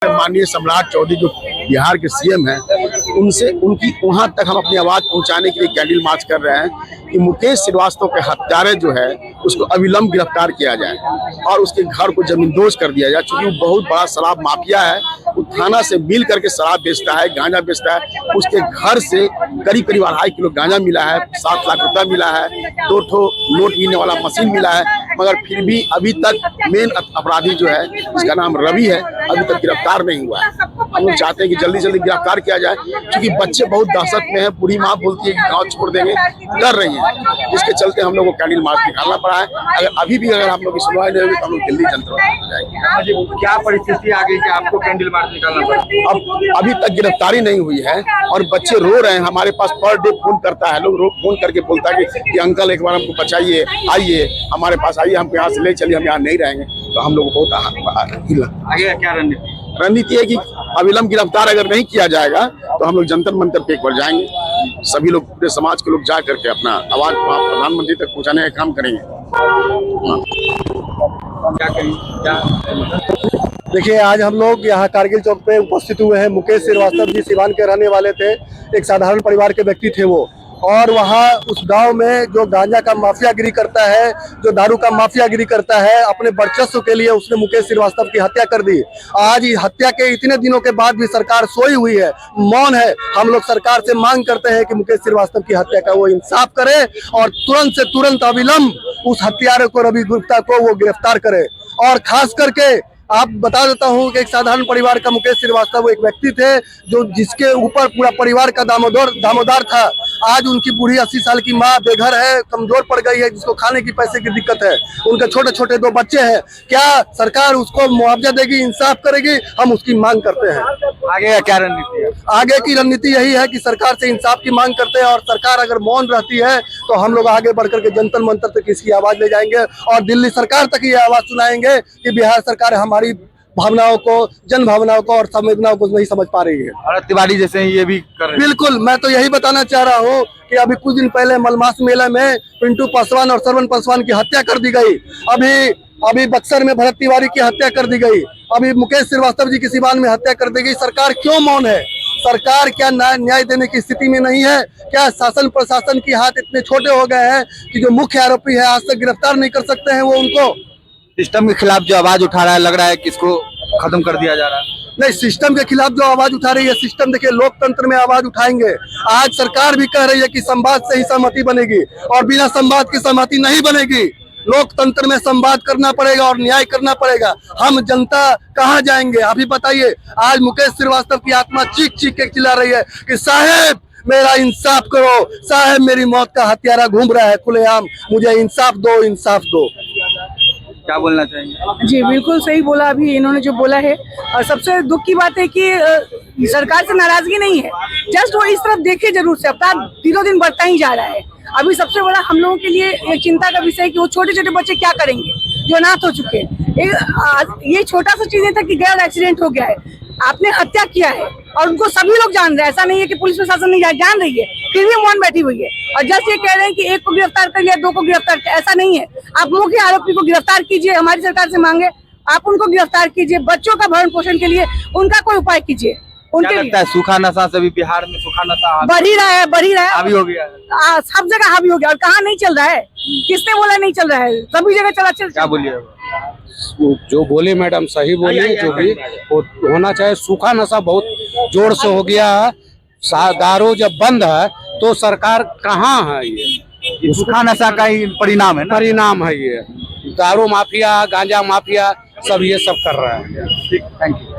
माननीय सम्राट चौधरी जो बिहार के सीएम हैं, उनसे उनकी वहां तक हम अपनी आवाज पहुंचाने के लिए कैंडल मार्च कर रहे हैं कि मुकेश श्रीवास्तव के हत्यारे जो है उसको अविलंब गिरफ्तार किया जाए और उसके घर को जमींदोज कर दिया जाए। चूंकि वो बहुत बड़ा शराब माफिया है, वो थाना से मिल करके शराब बेचता है, गांजा बेचता है। उसके घर से करीब करीब 2.5 किलो गांजा मिला है, 7 लाख रुपया मिला है, 2 ठो नोट गिनने वाला मशीन मिला है। मगर फिर भी अभी तक मेन अपराधी जो है, जिसका नाम रवि है, अभी तक गिरफ्तार नहीं हुआ है। हम लोग चाहते हैं कि जल्दी से जल्दी गिरफ्तार किया जाए, क्योंकि बच्चे बहुत दहशत में हैं। पूरी माँ बोलती है कि गाँव छोड़ देंगे, डर रही है, जिसके चलते हम लोग को कैंडल मार्च निकालना पड़ा है। अगर हम लोग की सुनवाई नहीं होगी तो हम लोग दिल्ली जनता जाएंगे। क्या परिस्थिति आ गई कि आपको कैंडल मार्च निकालना पड़ा? अब अभी तक गिरफ्तारी नहीं हुई है और बच्चे रो रहे हैं। हमारे पास पर डे फोन करता है, लोग फोन करके बोलता है कि अंकल एक बार हमको बचाइए, आइए हमारे पास आइए, हमको यहाँ से ले चलिए, हम यहाँ नहीं रहेंगे। तो हम लोग को बहुत आगे क्या रणनीति है कि अविलंब गिरफ्तार अगर नहीं किया जाएगा तो हम लोग जंतर मंतर पे एक बार जाएंगे। सभी लोग, पूरे समाज के लोग जा करके अपना आवाज प्रधानमंत्री तक पहुंचाने का काम करेंगे। क्या करेंगे? देखिए, आज हम लोग यहाँ कारगिल चौक पे उपस्थित हुए हैं। मुकेश श्रीवास्तव जी सिवान के रहने वाले थे, एक साधारण परिवार के व्यक्ति थे वो। और वहाँ उस गांव में जो गांजा का माफियागिरी करता है, जो दारू का माफियागिरी करता है, अपने वर्चस्व के लिए उसने मुकेश श्रीवास्तव की हत्या कर दी। आज हत्या के इतने दिनों के बाद भी सरकार सोई हुई है, मौन है। हम लोग सरकार से मांग करते हैं कि मुकेश श्रीवास्तव की हत्या का वो इंसाफ करे और तुरंत से तुरंत अविलंब उस हत्यारे को, रवि गुप्ता को वो गिरफ्तार करे। और खास करके आप बता देता हूं कि एक साधारण परिवार का मुकेश श्रीवास्तव वो एक व्यक्ति थे जो जिसके ऊपर पूरा परिवार का दामोदार था। आज उनकी बूढ़ी 80 साल की माँ बेघर है, कमजोर पड़ गई है, जिसको खाने की पैसे की दिक्कत है। उनके छोटे छोटे 2 बच्चे हैं। क्या सरकार उसको मुआवजा देगी, इंसाफ करेगी? हम उसकी मांग करते हैं। आगे क्या रणनीति है? आगे की रणनीति यही है कि सरकार से इंसाफ की मांग करते हैं और सरकार अगर मौन रहती है तो हम लोग आगे बढ़कर के जंतर मंतर तक इसकी आवाज ले जाएंगे और दिल्ली सरकार तक ये आवाज सुनाएंगे कि बिहार सरकार हमारी भावनाओं को, जन भावनाओं को और संवेदनाओं को नहीं समझ पा रही है। और तिवारी जैसे ये भी कर रहे हैं। बिल्कुल, मैं तो यही बताना चाह रहा हूँ कि अभी कुछ दिन पहले मलमास मेला में पिंटू पासवान और श्रवण पासवान की हत्या कर दी गई। अभी बक्सर में भरत तिवारी की हत्या कर दी गई। अभी मुकेश श्रीवास्तव जी की सिवान में हत्या कर दी गई। सरकार क्यों मौन है? सरकार क्या न्याय देने की स्थिति में नहीं है? क्या शासन प्रशासन के हाथ इतने छोटे हो गए हैं कि जो मुख्य आरोपी है आज तक गिरफ्तार नहीं कर सकते हैं वो उनको? सिस्टम के खिलाफ जो आवाज उठा रहा है, लग रहा है कि इसको खत्म कर दिया जा रहा है। नहीं, सिस्टम के खिलाफ जो आवाज उठा रही है, सिस्टम देखिए लोकतंत्र में आवाज उठाएंगे। आज सरकार भी कह रही है कि संवाद से ही सहमति बनेगी और बिना संवाद की सहमति नहीं बनेगी। लोकतंत्र में संवाद करना पड़ेगा और न्याय करना पड़ेगा। हम जनता कहाँ जाएंगे? आप ही बताइए। आज मुकेश श्रीवास्तव की आत्मा चीख चीख के चिल्ला रही है कि साहेब मेरा इंसाफ करो, साहेब मेरी मौत का हत्यारा घूम रहा है खुलेआम, मुझे इंसाफ दो, इंसाफ दो। क्या बोलना चाहेंगे? जी बिल्कुल सही बोला अभी इन्होंने जो बोला है। और सबसे दुख की बात है कि सरकार से नाराजगी नहीं है, जस्ट वो इस तरफ देखे जरूर से। अपराध दिनों दिन बढ़ता ही जा रहा है। अभी सबसे बड़ा हम लोगों के लिए एक चिंता का विषय है कि वो छोटे छोटे बच्चे क्या करेंगे जो अनाथ हो चुके हैं। ये छोटा सा चीज था कि गैर एक्सीडेंट हो गया है, आपने हत्या किया है और उनको सभी लोग जान रहे हैं। ऐसा नहीं है कि पुलिस प्रशासन नहीं जान रही है, फिर भी मौन बैठी हुई है। और जस्ट ये कह रहे हैं कि 1 को गिरफ्तार कर लिया, 2 को गिरफ्तार कर, ऐसा नहीं है। आप मुख्य आरोपी को गिरफ्तार कीजिए, हमारी सरकार से मांगे, आप उनको गिरफ्तार कीजिए। बच्चों का भरण पोषण के लिए उनका कोई उपाय कीजिए। उनके लगता है सूखा नशा से भी बिहार में सूखा नशा बढ़ ही रहा है, हावी हो गया है। सब जगह हावी हो गया। और कहाँ नहीं चल रहा है? किसने बोला नहीं चल रहा है? सभी जगह चला। क्या बोलिए? जो बोले मैडम सही बोली, जो भी होना चाहिए। सूखा नशा बहुत जोर से हो गया है। दारू जब बंद है तो सरकार कहाँ है? ये सूखा नशा का ही परिणाम है ना? परिणाम है ये। दारू माफिया, गांजा माफिया सब ये सब कर रहे हैं। ठीक, थैंक यू।